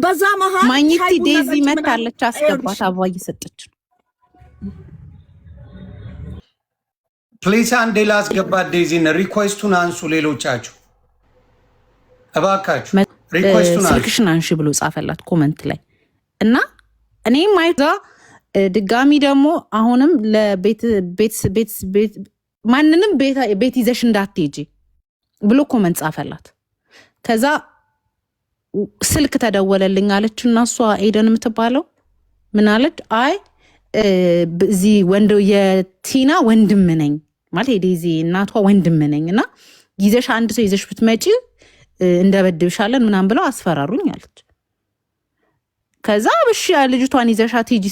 በዛ መሃል ማግኒቲ ዴዚ መታለች አስገባት አበባ እየሰጠች ፕሊስ አንዴ ላስገባት ዴዚን ሪኩዌስቱን አንሱ ሌሎቻችሁ እባካችሁ ሪኩዌስቱን አንሱ ስልክሽን አንሺ ብሎ ጻፈላት ኮሜንት ላይ እና እኔ ማይዛ ድጋሚ ደግሞ አሁንም ለቤት ማንንም ቤት ይዘሽ እንዳትሄጂ ብሎ ኮሜንት ጻፈላት ከዛ ስልክ ተደወለልኝ አለችና እሷ ኤደን የምትባለው ምን አለች አይ እዚ ወንዶ የቲና ወንድም ነኝ ማለት የዴዚ እናቷ ወንድም ነኝና ይዘሽ አንድ ሰው ይዘሽ ብትመጪ እንደበድብሻለን ምናምን ብለው አስፈራሩኝ አለች ከዛ ብሽ ልጅቷን ይዘሻት ሂጂ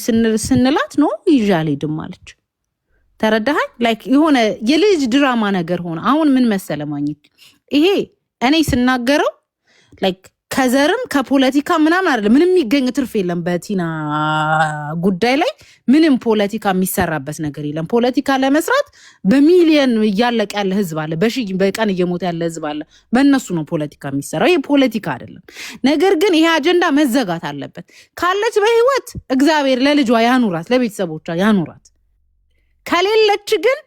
ስንላት ነው ይዣል ሄድም አለች ተረዳኸኝ ላይክ የሆነ የልጅ ድራማ ነገር ሆነ አሁን ምን መሰለ ማግኘት ይሄ እኔ ስናገረው ላይክ ከዘርም ከፖለቲካ ምናምን አይደለም ምንም የሚገኝ ትርፍ የለም በቲና ጉዳይ ላይ ምንም ፖለቲካ የሚሰራበት ነገር የለም ፖለቲካ ለመስራት በሚሊየን እያለቀ ያለ ህዝብ አለ በቀን እየሞተ ያለ ህዝብ አለ በእነሱ ነው ፖለቲካ የሚሰራው ይሄ ፖለቲካ አይደለም ነገር ግን ይሄ አጀንዳ መዘጋት አለበት ካለች በህይወት እግዚአብሔር ለልጇ ያኑራት ለቤተሰቦቿ ያኑራት ከሌለች ግን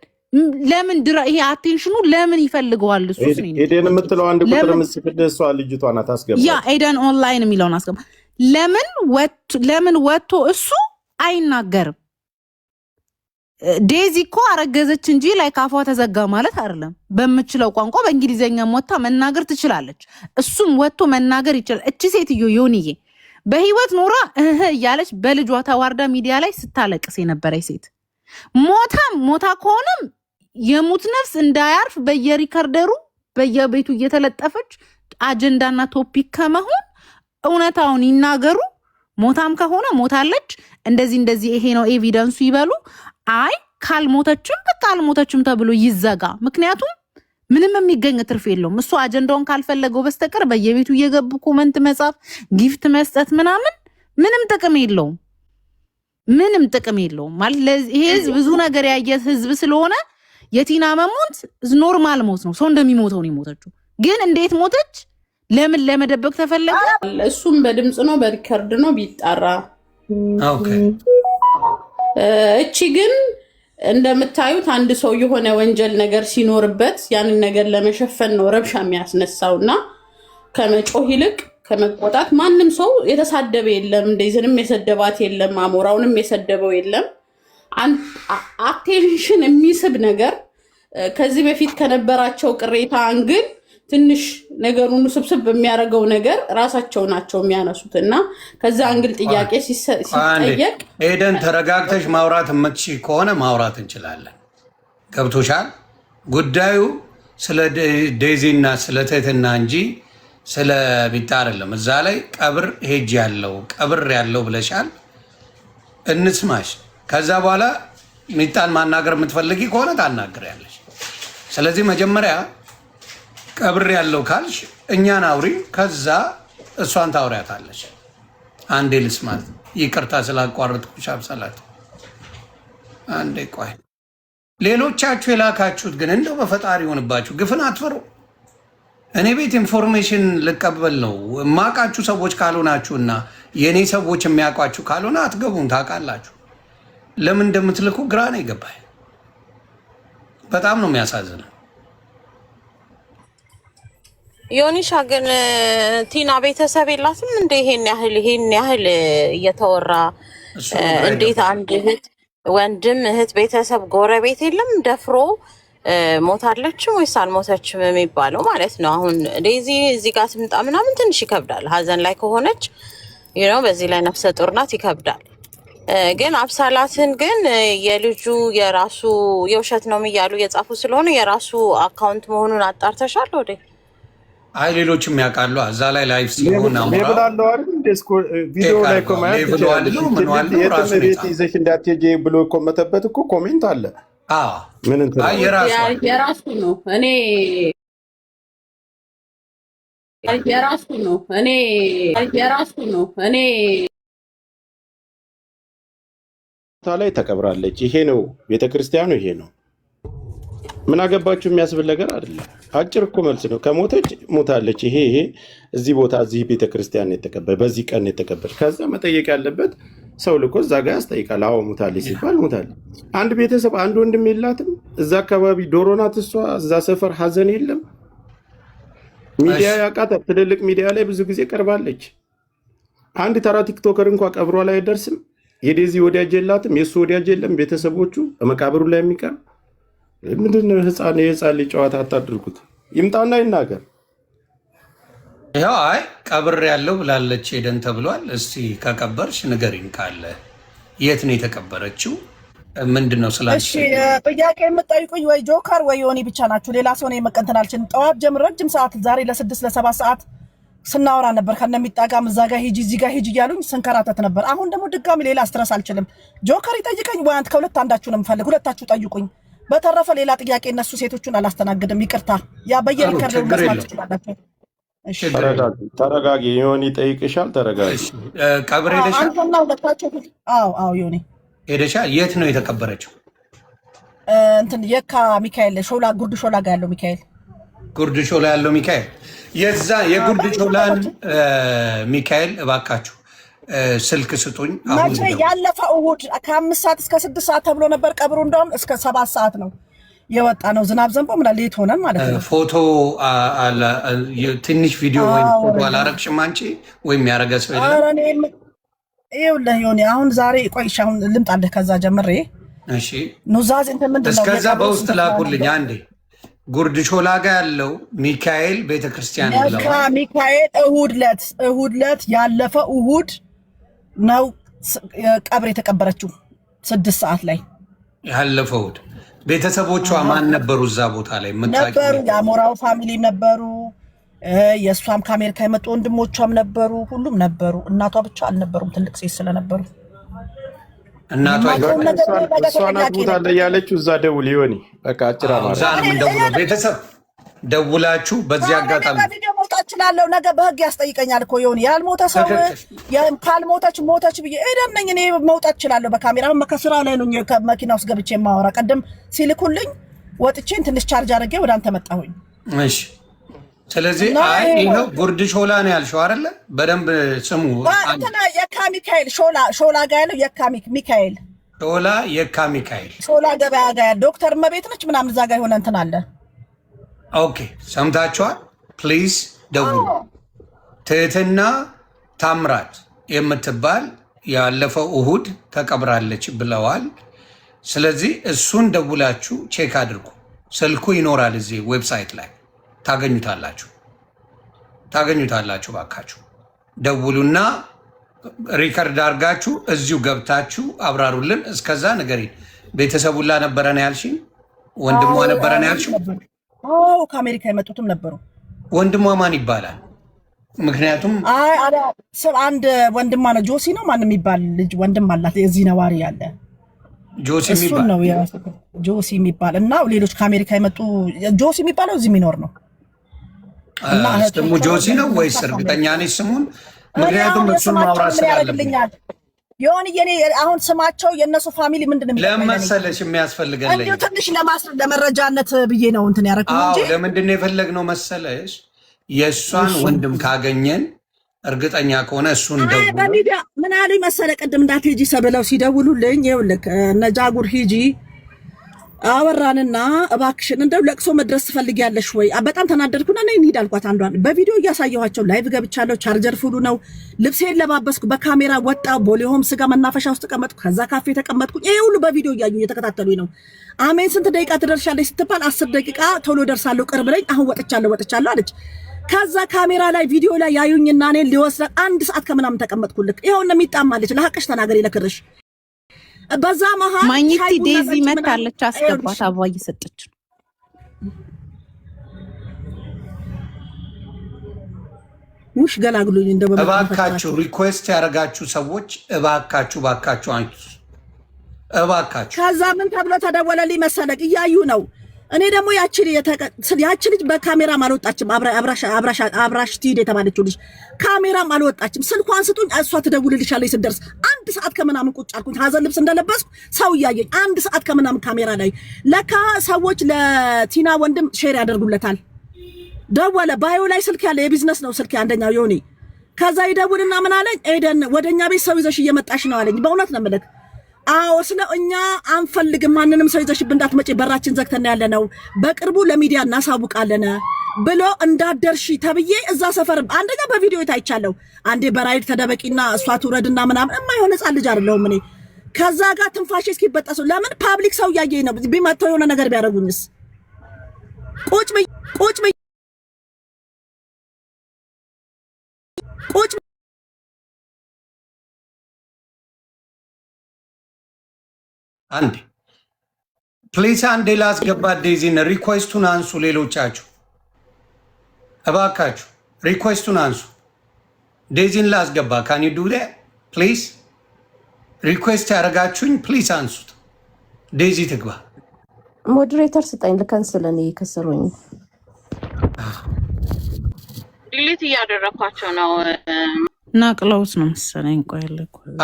ለምን ይሄ አቴንሽኑ ለምን ይፈልገዋል እሱ ነው ኤደን የምትለው አንድ ቁጥር ምስክደሷ ልጅቷ ናት አስገባ ያ ኤደን ኦንላይን የሚለውን አስገባ ለምን ወጥቶ እሱ አይናገርም ዴዚ እኮ አረገዘች እንጂ ላይ ካፏ ተዘጋ ማለት አይደለም በመችለው ቋንቋ በእንግሊዘኛ ሞታ መናገር ትችላለች እሱም ወጥቶ መናገር ይችላል እቺ ሴትዮ ዮኒዬ በህይወት ኖራ እያለች በልጇ ተዋርዳ ሚዲያ ላይ ስታለቅስ የነበረች ሴት ሞታ ከሆነም የሙት ነፍስ እንዳያርፍ በየሪከርደሩ በየቤቱ እየተለጠፈች አጀንዳና ቶፒክ ከመሆን እውነታውን ይናገሩ ሞታም ከሆነ ሞታለች እንደዚህ ይሄ ነው ኤቪደንሱ ይበሉ አይ ካልሞተችም በቃ አልሞተችም ተብሎ ይዘጋ ምክንያቱም ምንም የሚገኝ ትርፍ የለውም እሱ አጀንዳውን ካልፈለገው በስተቀር በየቤቱ እየገቡ ኮሜንት መጻፍ ጊፍት መስጠት ምንም ጥቅም የለውም ማለት ይሄ ህዝብ ብዙ ነገር ያየ ህዝብ ስለሆነ የቲና መሞት ኖርማል ሞት ነው ሰው እንደሚሞተው ነው የሞተችው ግን እንዴት ሞተች ለምን ለመደበቅ ተፈለገ እሱም በድምጽ ነው በሪከርድ ነው ቢጣራ ኦኬ እቺ ግን እንደምታዩት አንድ ሰው የሆነ ወንጀል ነገር ሲኖርበት ያንን ነገር ለመሸፈን ነው ረብሻ የሚያስነሳውና ከመጮህ ይልቅ ከመቆጣት ማንም ሰው የተሳደበ የለም እንደዚህንም የሰደባት የለም አሞራውንም የሰደበው የለም አቴንሽን የሚስብ ነገር ከዚህ በፊት ከነበራቸው ቅሬታ አንግል ትንሽ ነገሩን ስብስብ በሚያደርገው ነገር ራሳቸው ናቸው የሚያነሱትና ከዛ አንግል ጥያቄ ሲጠየቅ ኤደን ተረጋግተሽ ማውራት የምትችይ ከሆነ ማውራት እንችላለን ገብቶሻል ጉዳዩ ስለ ዴዚና ስለ ትህትና እንጂ ስለ ቢታ አይደለም እዛ ላይ ቀብር ሄጅ ያለው ብለሻል እንስማሽ ከዛ በኋላ ሚጣን ማናገር የምትፈልጊ ከሆነ ታናግሪያለሽ ስለዚህ መጀመሪያ ቀብር ያለው ካልሽ እኛን አውሪ ከዛ እሷን ታውሪያታለሽ አንዴ ልስማት ይቅርታ ስላቋረጥኩሽ አብሰላት አንዴ ቆይ ሌሎቻችሁ የላካችሁት ግን እንደው በፈጣሪ ሆንባችሁ ግፍን አትፈሩ እኔ ቤት ኢንፎርሜሽን ልቀበል ነው ማቃችሁ ሰዎች ካልሆናችሁና የኔ ሰዎች የሚያውቋችሁ ካልሆነ አትገቡም ታውቃላችሁ ለምን እንደምትልኩ ግራ ነው ይገባል በጣም ነው የሚያሳዝነው ዮኒሻ ግን ቲና ቤተሰብ የላትም እንደ ይሄን ያህል እየተወራ እንዴት አንድ እህት ወንድም እህት ቤተሰብ ጎረቤት የለም ደፍሮ ሞታለችም ወይስ አልሞተችም የሚባለው ማለት ነው አሁን ዴዚ እዚህ ጋር ትምጣ ምናምን ትንሽ ይከብዳል ሀዘን ላይ ከሆነች በዚህ ላይ ነፍሰ ጡር ናት ይከብዳል ግን አብሳላትን ግን የልጁ የራሱ የውሸት ነው የሚያሉ የጻፉ ስለሆነ የራሱ አካውንት መሆኑን አጣርተሻል ወዴ አይ ሌሎችም ያውቃሉ እዛ ላይ ላይፍ ሲሆን ሌብላለው አይደል ቪዲዮ ላይ ኮሜንት የት ይዘሽ እንዳትሄጂ ብሎ ኮመተበት እኮ ኮሜንት አለ ምን እንትን የራሱ ነው እኔ ላይ ተቀብራለች ይሄ ነው ቤተክርስቲያኑ ይሄ ነው ምን አገባችሁ የሚያስብል ነገር አይደለም። አጭር እኮ መልስ ነው። ከሞተች ሞታለች። ይሄ እዚህ ቦታ እዚህ ቤተክርስቲያን የተቀበረ በዚህ ቀን የተቀበረ ከዛ መጠየቅ ያለበት ሰው ልኮ እዛ ጋር ያስጠይቃል። አዎ ሞታለች ሲባል ሞታለች። አንድ ቤተሰብ አንድ ወንድም የላትም እዛ አካባቢ ዶሮ ናት እሷ። እዛ ሰፈር ሀዘን የለም። ሚዲያ ያውቃታል። ትልልቅ ሚዲያ ላይ ብዙ ጊዜ ቀርባለች። አንድ ተራ ቲክቶከር እንኳ ቀብሯ ላይ አይደርስም። የዴዚ ወዳጅ የላትም፣ የእሱ ወዳጅ የለም። ቤተሰቦቹ መቃብሩ ላይ የሚቀር ምንድነው? የህፃን ልጅ ጨዋታ አታድርጉት። ይምጣና ይናገር። ያው አይ ቀብር ያለው ብላለች ሄደን ተብሏል። እስቲ ከቀበርሽ ንገሪኝ ካለ የት ነው የተቀበረችው? ምንድነው ስላልሽ? እሺ ጥያቄ የምጠይቁኝ ወይ ጆከር ወይ ዮኒ ብቻ ናችሁ። ሌላ ሰው ነው መቀንተን አልችልም። ጠዋት ጀምሮ ረጅም ሰዓት ዛሬ ለ6 ለ7 ሰዓት ስናወራ ነበር። ከነሚጣጋም እዛ ጋር ሂጂ እዚህ ጋር ሂጂ እያሉኝ ስንከራተት ነበር። አሁን ደግሞ ድጋሚ ሌላ ስትረስ አልችልም። ጆከር ይጠይቀኝ ወይ አንተ ከሁለት አንዳችሁ ነው የምፈልግ። ሁለታችሁ ጠይቁኝ። በተረፈ ሌላ ጥያቄ እነሱ ሴቶቹን አላስተናግድም። ይቅርታ። ያ በየሪከርድ መስማት ትችላላችሁ። እሺ ተረጋጊ። ዮኒ ጠይቅሻል። ተረጋጊ። ቀብር ሄደሻል? አንተና ሁለታችሁ? አዎ ዮኒ ሄደሻል? የት ነው የተቀበረችው? እንትን የካ ሚካኤል ሾላ ጉርድ ሾላ ጋር ያለው ሚካኤል ጉርድ ሾላ ያለው ሚካኤል የዛ የጉርድ ሾላን ሚካኤል እባካችሁ ስልክ ስጡኝ። መቼ ያለፈው እሑድ ከ5 ሰዓት እስከ 6 ሰዓት ተብሎ ነበር ቀብሩ። እንደውም እስከ 7 ሰዓት ነው የወጣ ነው። ዝናብ ዘንቦ ምን ሌት ሆነን ማለት ነው። ፎቶ ትንሽ ቪዲዮ ወይ ፎቶ አላረግሽም አንቺ ወይም ያረገ ሰው ይላል? ኧረ እኔ ይኸውልህ ዮኒ አሁን ዛሬ ቆይሽ አሁን ልምጣልህ ከዛ ጀምሬ። እሺ ኑዛዝ እንትን ምንድን ነው እስከዛ በውስጥ ላኩልኝ አንዴ። ጉርድ ሾላ ጋር ያለው ሚካኤል ቤተክርስቲያን ነው። ሚካኤል እሑድ ዕለት ያለፈው እሑድ ነው ቀብር የተቀበረችው 6 ሰዓት ላይ ያለፈው እሑድ። ቤተሰቦቿ ማን ነበሩ እዛ ቦታ ላይ? ነበሩ የአሞራው ፋሚሊ ነበሩ። የእሷም ከአሜሪካ የመጡ ወንድሞቿም ነበሩ። ሁሉም ነበሩ። እናቷ ብቻ አልነበሩም፣ ትልቅ ሴት ስለነበሩ። እናቷ እሷን አትሞታለች ያለችው እዛ ደውል ዮኒ። በቃ አጭር አማራ ቤተሰብ ደውላችሁ በዚህ አጋጣሚ መውጣት እችላለሁ። ነገ በህግ ያስጠይቀኛል እኮ ዮኒ። ያልሞተ ሰው ካልሞተች ሞተች ብዬ እደነኝ እኔ መውጣት እችላለሁ በካሜራ። ከስራ ላይ ነው መኪና ውስጥ ገብቼ የማወራ። ቀደም ሲልኩልኝ ወጥቼን ትንሽ ቻርጅ አድርጌ ወደ አንተ መጣሁኝ። እሺ ስለዚህ አይ ይሄው ጉርድ ሾላ ነው ያልሽው አይደለ? በደንብ ስሙ። እንትና የካ ሚካኤል ሾላ ጋር ያለው የካ ሚካኤል ሾላ የካ ሚካኤል ሾላ ገበያ ጋር ያለው ዶክተር መቤት ነች ምናምን እዛ ጋር የሆነ እንትን አለ። ኦኬ ሰምታችኋል። ፕሊዝ ደውሉ። ትህትና ታምራት የምትባል ያለፈው እሑድ ተቀብራለች ብለዋል። ስለዚህ እሱን ደውላችሁ ቼክ አድርጉ። ስልኩ ይኖራል እዚህ ዌብሳይት ላይ ታገኙታላችሁ። ባካችሁ ደውሉና ሪከርድ አድርጋችሁ እዚሁ ገብታችሁ አብራሩልን። እስከዛ ንገሪን። ቤተሰቡላ ነበረ ነው ያልሽኝ? ወንድሟ ነበረ ነው ያልሽው? ከአሜሪካ የመጡትም ነበሩ። ወንድሟ ማን ይባላል? ምክንያቱም አንድ ወንድሟ ነው ጆሲ ነው ማን የሚባል ልጅ ወንድም አላት የዚህ ነዋሪ ያለ ጆሲ የሚባል ነው ጆሲ የሚባል እና ሌሎች ከአሜሪካ የመጡ ጆሲ የሚባለው እዚህ የሚኖር ነው። እና ስሙ ጆሲ ነው ወይስ እርግጠኛ ነሽ ስሙን? ምክንያቱም እሱን ማውራት ስላለብኝ የሆነ የኔ አሁን ስማቸው የነሱ ፋሚሊ ምንድነው ለመሰለሽ የሚያስፈልገን እንዴ ትንሽ ለመረጃነት ብዬ ነው እንትን ያደረኩት እንጂ ለምንድን ነው የፈለግነው መሰለሽ የእሷን ወንድም ካገኘን እርግጠኛ ከሆነ እሱን ደውሉ። በሚዲያ ምን አሉኝ መሰለ ቅድም እንዳትሄጂ ሰብለው ሲደውሉልኝ ይኸውልህ እነ ጃጉር ሂጂ አወራንና እባክሽን እንደው ለቅሶ መድረስ ትፈልጊያለሽ ወይ? በጣም ተናደድኩና ነይ እንሂድ አልኳት። አንዷን በቪዲዮ እያሳየኋቸው ላይቭ ገብቻለሁ። ቻርጀር ፉሉ ነው። ልብሴን ለባበስኩ፣ በካሜራ ወጣ። ቦሌሆም ስጋ መናፈሻ ውስጥ ተቀመጥኩ። ከዛ ካፌ ተቀመጥኩ። ይሄ ሁሉ በቪዲዮ እያዩ እየተከታተሉኝ ነው። አሜን ስንት ደቂቃ ትደርሻለሽ ስትባል 10 ደቂቃ ቶሎ ደርሳለሁ ቅርብ ላይ አሁን ወጥቻለሁ አለች። ከዛ ካሜራ ላይ ቪዲዮ ላይ ያዩኝና እኔን ሊወስድ 1 ሰዓት ከምናምን ተቀመጥኩልክ። ይሄው ነው የሚጣማለች። ለሐቅሽ ተናገሪ ለክርሽ በዛ መሃል ማግኒቲ ዴዚ መታለች። አስገባት አበባ እየሰጠች ውሽ ገላግሉኝ። እንደው እባካችሁ ሪኩዌስት ያደረጋችሁ ሰዎች እባካችሁ ከዛ ምን ተብሎ ተደወለልኝ መሰለክ እያዩ ነው። እኔ ደግሞ ያቺ ልጅ በካሜራም አልወጣችም። አብራሽ ትሂድ የተባለችው ልጅ ካሜራም አልወጣችም። ስልኳን ስጡኝ እሷ ትደውልልሻለች ስትደርስ። አንድ 1 ሰዓት ከምናምን ቁጭ አልኩኝ። ሀዘን ልብስ እንደለበስኩ ሰው እያየኝ 1 ሰዓት ከምናምን ካሜራ ላይ ለካ ሰዎች ለቲና ወንድም ሼር ያደርጉለታል። ደወለ። ባዮ ላይ ስልክ ያለ የቢዝነስ ነው ስልክ አንደኛው ዮኒ። ከዛ ይደውልና ምን አለኝ፣ ኤደን ወደኛ ቤት ሰው ይዘሽ እየመጣሽ ነው አለኝ። በእውነት ነው የምልህ። አዎ ስለ እኛ አንፈልግም ማንንም ሰው ይዘሽብን እንዳትመጪ በራችን ዘግተን ያለ ነው። በቅርቡ ለሚዲያ እናሳውቃለን ብሎ እንዳደርሺ ተብዬ እዛ ሰፈር አንደኛ በቪዲዮ ታይቻለሁ። አንዴ በራይድ ተደበቂና እሷ ትውረድና ምናምን የማይሆን ህፃን ልጅ አይደለሁም እኔ። ከዛ ጋር ትንፋሽ እስኪበጠሱ ለምን ፓብሊክ ሰው እያየኝ ነው። ቢመጣው የሆነ ነገር ቢያደርጉኝስ? ቁጭ አንዴ ፕሊስ አንዴ ላስገባት ዴዚን። ሪኩዌስቱን አንሱ ሌሎቻችሁ እባካችሁ ሪኩዌስቱን አንሱ። ዴዚን ላስገባ። ካን ዩ ዱ ዳት ፕሊዝ? ሪኩዌስት ያደረጋችሁኝ ፕሊዝ አንሱት። ዴዚ ትግባ። ሞዴሬተር ስጠኝ ልከንስል። እኔ ከሰሩኝ ዲሊት እያደረኳቸው ነው። ናቅለውት ነው መሰለኝ። ቆይ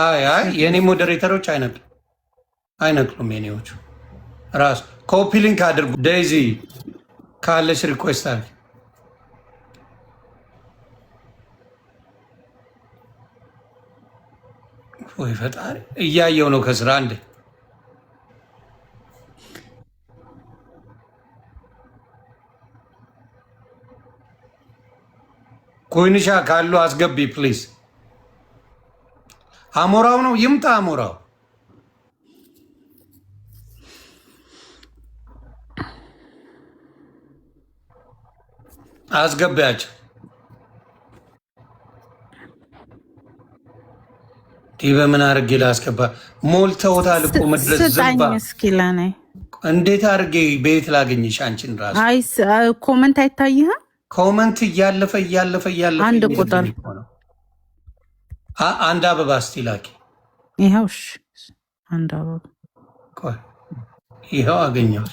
አይ የኔ ሞዴሬተሮች አይነቅሉም። የኔዎቹ ራሱ ኮፒ ሊንክ አድርጉ። ዴዚ ካለሽ ሪኩዌስት አድርጊ። ወይ ፈጣሪ እያየው ነው ከስራ አንዴ ኮይንሻ ካሉ አስገቢ ፕሊዝ። አሞራው ነው ይምጣ። አሞራው አስገቢያቸው። ይህ በምን አድርጌ ላስገባ? ሞልተውታል እኮ መድረስ ዝባ። እንዴት አድርጌ ቤት ላገኝሽ? አንቺን ራሱ ኮመንት አይታይህም? ኮመንት እያለፈ አንድ ቁጥር አንድ አበባ እስቲ ላኪ። ይኸው አንድ አበባ ይኸው አገኘሁት።